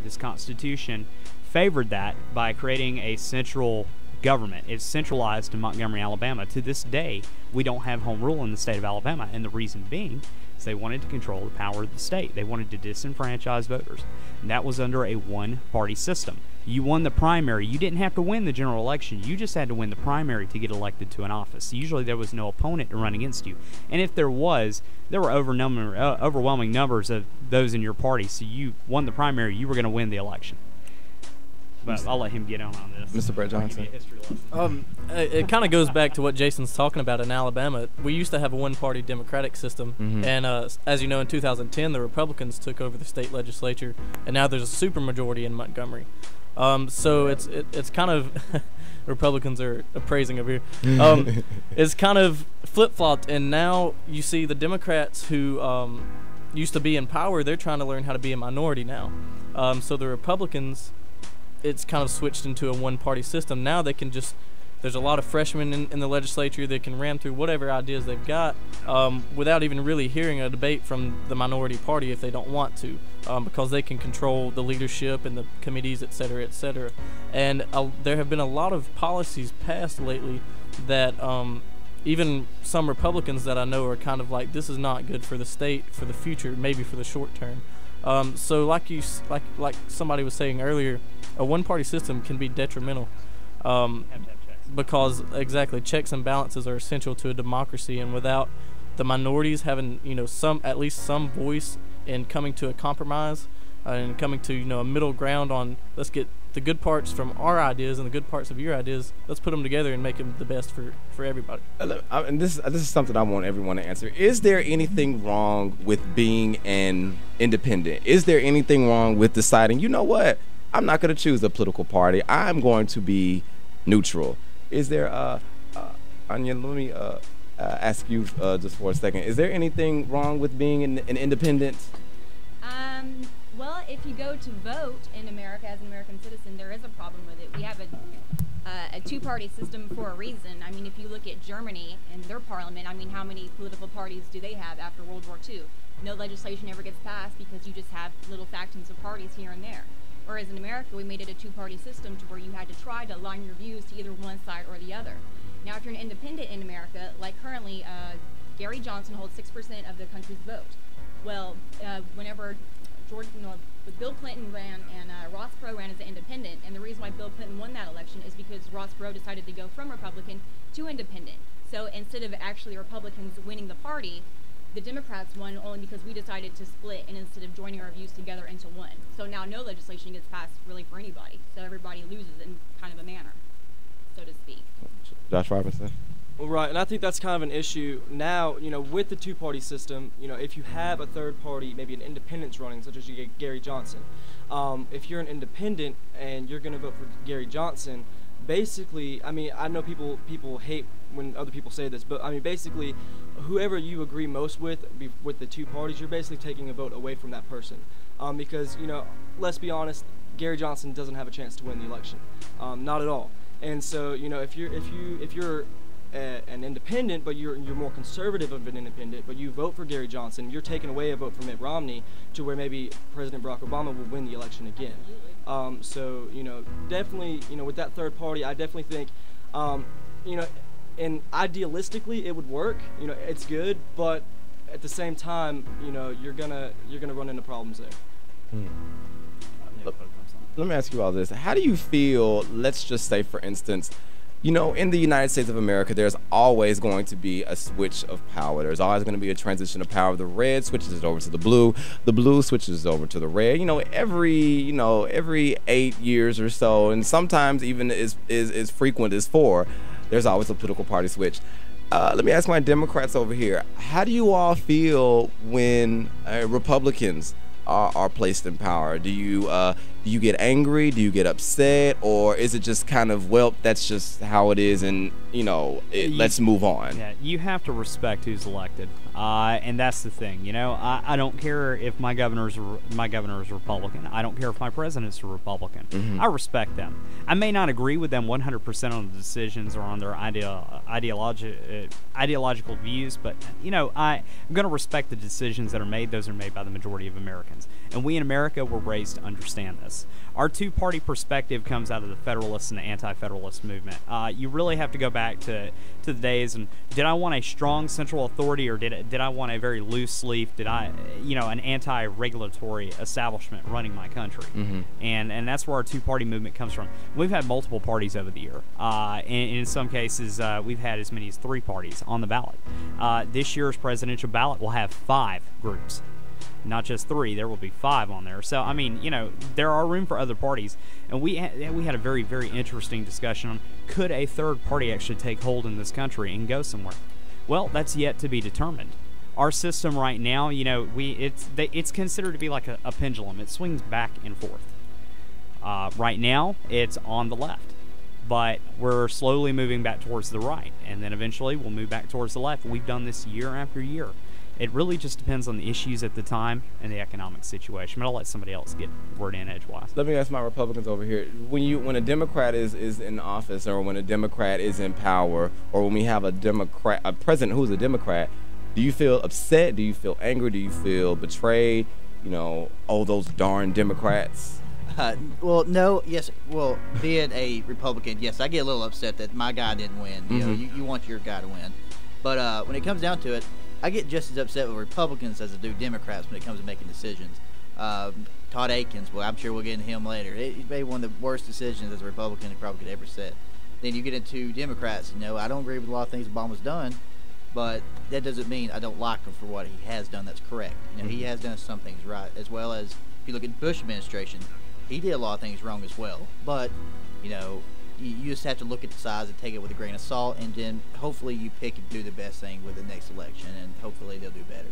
This Constitution favored that by creating a central government. It's centralized in Montgomery, Alabama. To this day, we don't have home rule in the state of Alabama, and the reason being is they wanted to control the power of the state. They wanted to disenfranchise voters, and that was under a one-party system. You won the primary. You didn't have to win the general election. You just had to win the primary to get elected to an office. Usually there was no opponent to run against you, and if there was, there were overwhelming numbers of those in your party, so you won the primary, you were going to win the election. But I'll let him get on this. Mr. Brett Johnson. It kind of goes back to what Jason's talking about in Alabama. We used to have a one-party Democratic system, and as you know, in 2010, the Republicans took over the state legislature, and now there's a supermajority in Montgomery. So it's kind of Republicans are appraising over here. It's kind of flip-flopped, and now you see the Democrats who used to be in power, they're trying to learn how to be a minority now. So the Republicans, it's kind of switched into a one-party system. Now they can just, there's a lot of freshmen in the legislature that can ram through whatever ideas they've got without even really hearing a debate from the minority party if they don't want to, because they can control the leadership and the committees, et cetera, et cetera. And there have been a lot of policies passed lately that even some Republicans that I know are kind of like, this is not good for the state, for the future, maybe for the short term. So like somebody was saying earlier, a one-party system can be detrimental because exactly checks and balances are essential to a democracy, and without the minorities having at least some voice in coming to a compromise and coming to a middle ground on, let's get the good parts from our ideas and the good parts of your ideas, let's put them together and make them the best for everybody. And this is something I want everyone to answer. Is there anything wrong with being an independent? Is there anything wrong with deciding, you know what, I'm not going to choose a political party, I'm going to be neutral? Is there, Anya, let me ask you just for a second, is there anything wrong with being an independent? Well, if you go to vote in America as an American citizen, there is a problem with it. We have a two-party system for a reason. I mean, if you look at Germany and their parliament, I mean, how many political parties do they have after World War II? No legislation ever gets passed because you just have little factions of parties here and there. Whereas in America, we made it a two-party system to where you had to try to align your views to either one side or the other. Now, if you're an independent in America, like currently, Gary Johnson holds 6% of the country's vote. Well, whenever Bill Clinton ran and Ross Perot ran as an independent, and the reason why Bill Clinton won that election is because Ross Perot decided to go from Republican to independent. So instead of actually Republicans winning the party, the Democrats won only because we decided to split, and instead of joining our views together into one. So now no legislation gets passed really for anybody. So everybody loses in kind of a manner, so to speak. Josh Robinson. Well, right, and I think that's kind of an issue now, with the two-party system. If you have a third party, maybe an independent's running, such as you get Gary Johnson. If you're an independent and you're going to vote for Gary Johnson, basically, I mean, I know people hate when other people say this, but I mean, basically, whoever you agree most with the two parties, you're basically taking a vote away from that person. Because, let's be honest, Gary Johnson doesn't have a chance to win the election, not at all. And so, if you're an independent, but you're more conservative of an independent, but you vote for Gary Johnson, you're taking away a vote from Mitt Romney to where maybe President Barack Obama will win the election again. So definitely, with that third party, I definitely think, and idealistically it would work. It's good, but at the same time, you're gonna run into problems there. Let me ask you all this: how do you feel? Let's just say, for instance, in the United States of America, there's always going to be a switch of power. There's always going to be a transition of power. The red switches it over to the blue switches it over to the red. Every 8 years or so, and sometimes even as frequent as 4, there's always a political party switch. Let me ask my Democrats over here: how do you all feel when Republicans are placed in power? Do you get angry? Do you get upset? Or is it just kind of, well, that's just how it is, and let's move on. Yeah, you have to respect who's elected, and that's the thing. I don't care if my governor's Republican. I don't care if my president's a Republican. I respect them. I may not agree with them 100% on the decisions or on their ideological views, but I'm going to respect the decisions that are made. Those are made by the majority of Americans, and we in America were raised to understand this. Our two-party perspective comes out of the Federalist and the Anti-Federalist movement. You really have to go back to the days, and did I want a strong central authority, or did I want a very loose leaf? Did I, an anti-regulatory establishment running my country? And that's where our two-party movement comes from. We've had multiple parties over the year. And in some cases, we've had as many as 3 parties on the ballot. This year's presidential ballot will have 5 groups. Not just 3, there will be 5 on there. So, I mean, there are room for other parties. And we had a very, very interesting discussion on, could a third party actually take hold in this country and go somewhere? Well, that's yet to be determined. Our system right now, it's considered to be like a pendulum. It swings back and forth. Right now, it's on the left. But we're slowly moving back towards the right. And then eventually, we'll move back towards the left. We've done this year after year. It really just depends on the issues at the time and the economic situation. But I'll let somebody else get word in edgewise. Let me ask my Republicans over here. When a Democrat is in office, or when a Democrat is in power, or when we have a president who's a Democrat, do you feel upset? Do you feel angry? Do you feel betrayed? Those darn Democrats. Well, no, yes. Well, being a Republican, yes, I get a little upset that my guy didn't win. You want your guy to win. But when it comes down to it, I get just as upset with Republicans as I do Democrats when it comes to making decisions. Todd Akins, well, I'm sure we'll get into him later. He made one of the worst decisions as a Republican he probably could ever said. Then you get into Democrats. I don't agree with a lot of things Obama's done, but that doesn't mean I don't like him for what he has done that's correct. He has done some things right, as well as if you look at the Bush administration, he did a lot of things wrong as well. But, you just have to look at the size and take it with a grain of salt, and then hopefully you pick and do the best thing with the next election, and hopefully they'll do better.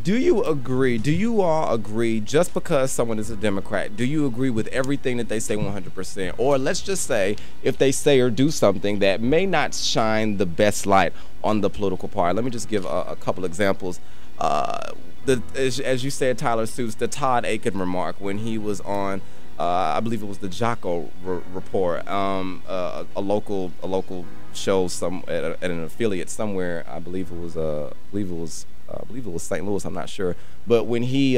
Do you agree? Do you all agree, just because someone is a Democrat, do you agree with everything that they say 100%? Or let's just say, if they say or do something that may not shine the best light on the political party. Let me just give a couple examples. As you said, Tyler Suits, the Todd Aiken remark when he was on, I believe it was the Jocko Report, a local show at an affiliate somewhere. I believe it was St. Louis. I'm not sure. But when he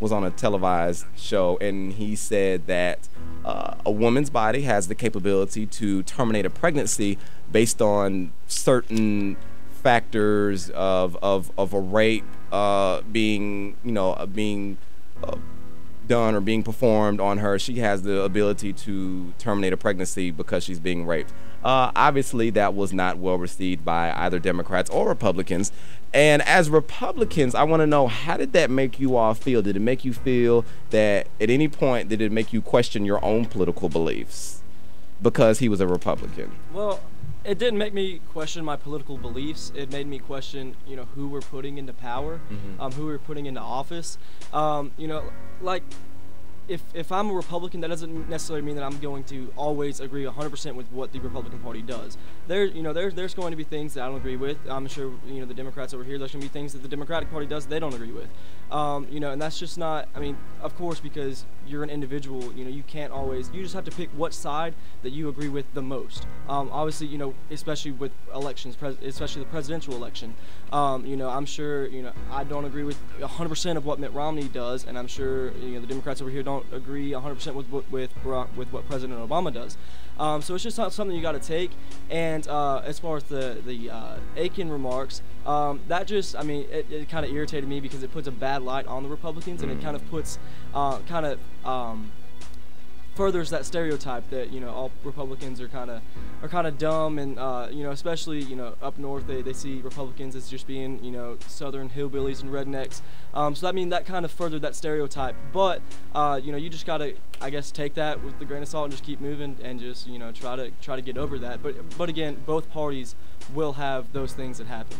was on a televised show, and he said that a woman's body has the capability to terminate a pregnancy based on certain factors of a rape being done or being performed on her. She has the ability to terminate a pregnancy because she's being raped. Obviously, that was not well received by either Democrats or Republicans. And as Republicans, I want to know, how did that make you all feel? Did it make you feel that at any point, did it make you question your own political beliefs because he was a Republican? Well, it didn't make me question my political beliefs. It made me question, who we're putting into power, who we're putting into office. If I'm a Republican, that doesn't necessarily mean that I'm going to always agree 100% with what the Republican Party does. There's going to be things that I don't agree with. I'm sure, the Democrats over here, there's going to be things that the Democratic Party does they don't agree with. And that's just not, of course, because you're an individual, you can't always, you just have to pick what side that you agree with the most. Obviously, especially with elections, especially the presidential election, I'm sure, I don't agree with 100% of what Mitt Romney does, and I'm sure, the Democrats over here don't agree 100% with what President Obama does. So it's just not something you got to take. And as far as the Aiken remarks, that just, it kind of irritated me because it puts a bad light on the Republicans, and it kind of puts, furthers that stereotype that all Republicans are kind of dumb, and especially up north they see Republicans as just being southern hillbillies and rednecks. So that kind of furthered that stereotype. But you just gotta, I guess, take that with a grain of salt and just keep moving and just try to get over that. But again, both parties will have those things that happen.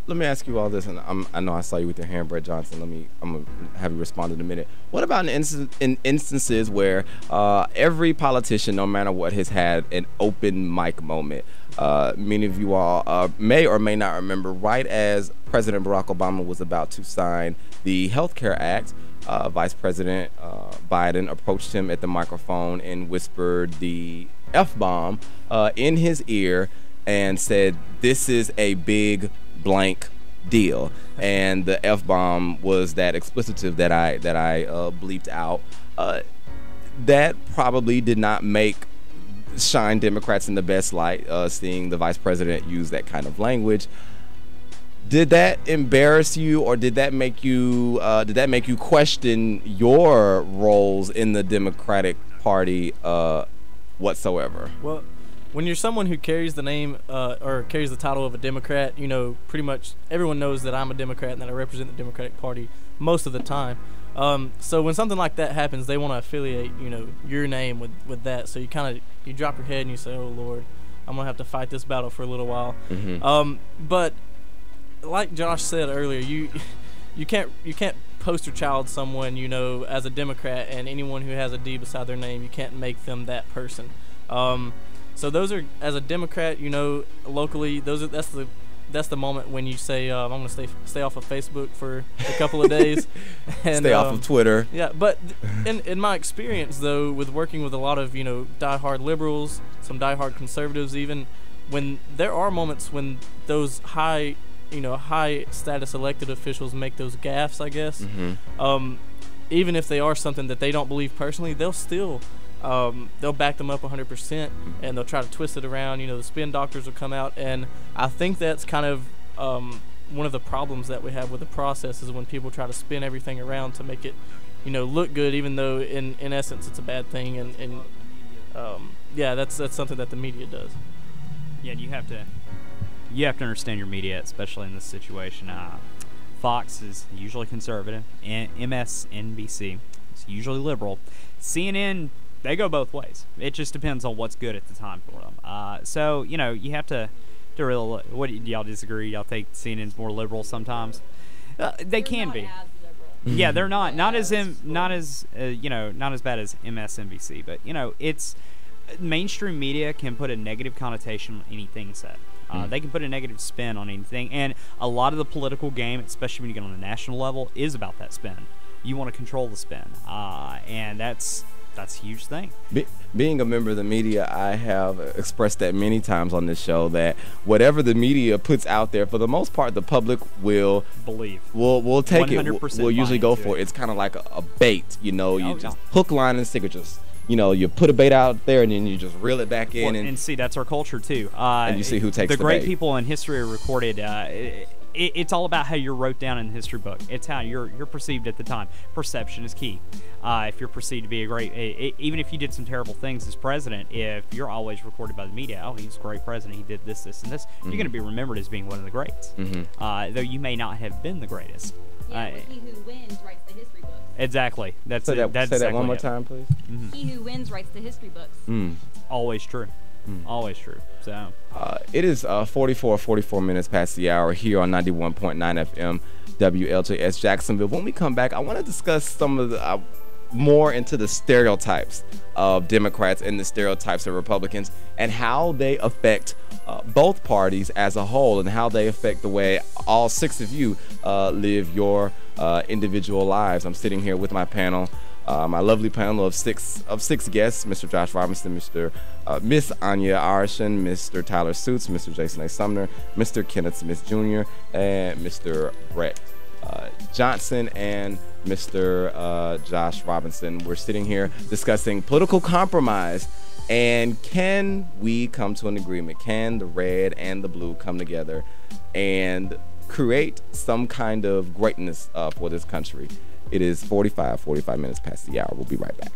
let me ask you all this, and I know I saw you with your hand, Brett Johnson. I'm gonna have you respond in a minute. What about in instances where every politician, no matter what, has had an open mic moment? Many of you all may or may not remember, right as President Barack Obama was about to sign the Health Care Act, Vice President Biden approached him at the microphone and whispered the F-bomb in his ear and said, "This is a big blank deal." And the F-bomb was that explicitive that I bleeped out. That probably did not shine Democrats in the best light, seeing the vice president use that kind of language. Did that embarrass you, or did that make you question your roles in the Democratic Party whatsoever? Well, when you're someone who carries the name or carries the title of a Democrat, you know, pretty much everyone knows that I'm a Democrat and that I represent the Democratic Party most of the time. So when something like that happens, they want to affiliate, you know, your name with that. So you drop your head and you say, "Oh Lord, I'm gonna have to fight this battle for a little while." Mm-hmm. But like Josh said earlier, you can't poster child someone, you know, as a Democrat, and anyone who has a D beside their name, you can't make them that person. So those are, as a Democrat, you know, locally, that's the moment when you say, I'm going to stay off of Facebook for a couple of days. And, stay off of Twitter. Yeah, but in my experience, though, with working with a lot of, you know, diehard liberals, some diehard conservatives even, when there are moments when those high status elected officials make those gaffes, I guess, even if they are something that they don't believe personally, they'll still they'll back them up 100%, and they'll try to twist it around. You know, the spin doctors will come out, and I think that's kind of one of the problems that we have with the process is when people try to spin everything around to make it, you know, look good, even though in essence it's a bad thing. And yeah, that's something that the media does. Yeah, and you have to understand your media, especially in this situation. Fox is usually conservative, and MSNBC is usually liberal. CNN, they go both ways. It just depends on what's good at the time for them. So, you know, you have to really look. What do y'all disagree? Y'all think CNN's more liberal sometimes? They can be. Yeah, they're not as bad as MSNBC, but you know, it's mainstream media can put a negative connotation on anything said. They can put a negative spin on anything, and a lot of the political game, especially when you get on a national level, is about that spin. You want to control the spin, and that's a huge thing. Being a member of the media, I have expressed that many times on this show that whatever the media puts out there, for the most part, the public will believe. We'll take it. We'll usually go for it. It's kind of like a bait, you know. You just hook, line, and sinker. Just, you know, you put a bait out there and then you just reel it back in. And see, that's our culture too. And you see who takes the bait. The great people in history are recorded. It's all about how you're wrote down in the history book. It's how you're perceived at the time. Perception is key. If you're perceived to be a great, even if you did some terrible things as president, if you're always recorded by the media, oh, he's a great president, he did this, this, and this, you're going to be remembered as being one of the greats, though you may not have been the greatest. Yeah, but he who wins writes the history books. Exactly. That's say it. Say that one more time, please. He who wins writes the history books. Always true. Always true. So it is 44 minutes past the hour here on 91.9 FM WLJS Jacksonville. When we come back, I want to discuss some of the more into the stereotypes of Democrats and the stereotypes of Republicans and how they affect both parties as a whole, and how they affect the way all six of you live your individual lives. I'm sitting here with my panel. My lovely panel of six guests: Mr. Josh Robinson, Miss Anya Arisohn, Mr. Tyler Suits, Mr. Jason A. Sumner, Mr. Kenneth Smith Jr., and Mr. Brett Johnson, and Mr. Josh Robinson. We're sitting here discussing political compromise, and can we come to an agreement? Can the red and the blue come together and create some kind of greatness for this country? It is 45 minutes past the hour. We'll be right back.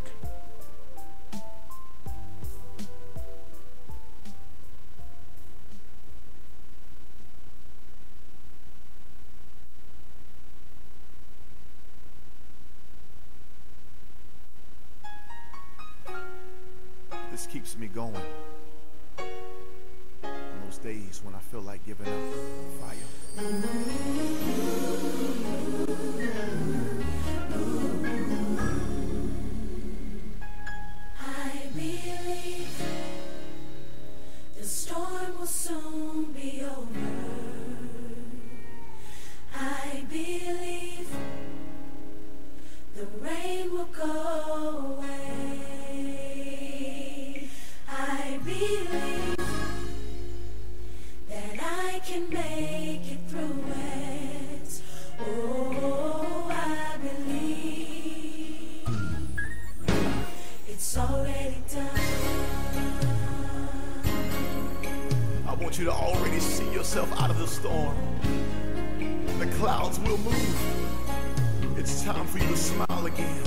This keeps me going. Most days when I feel like giving up. Fire. I believe the storm will soon be over. I believe the rain will go away. I believe that I can make it through it. Oh, I believe it's already done. I want you to already see yourself out of the storm. The clouds will move. It's time for you to smile again.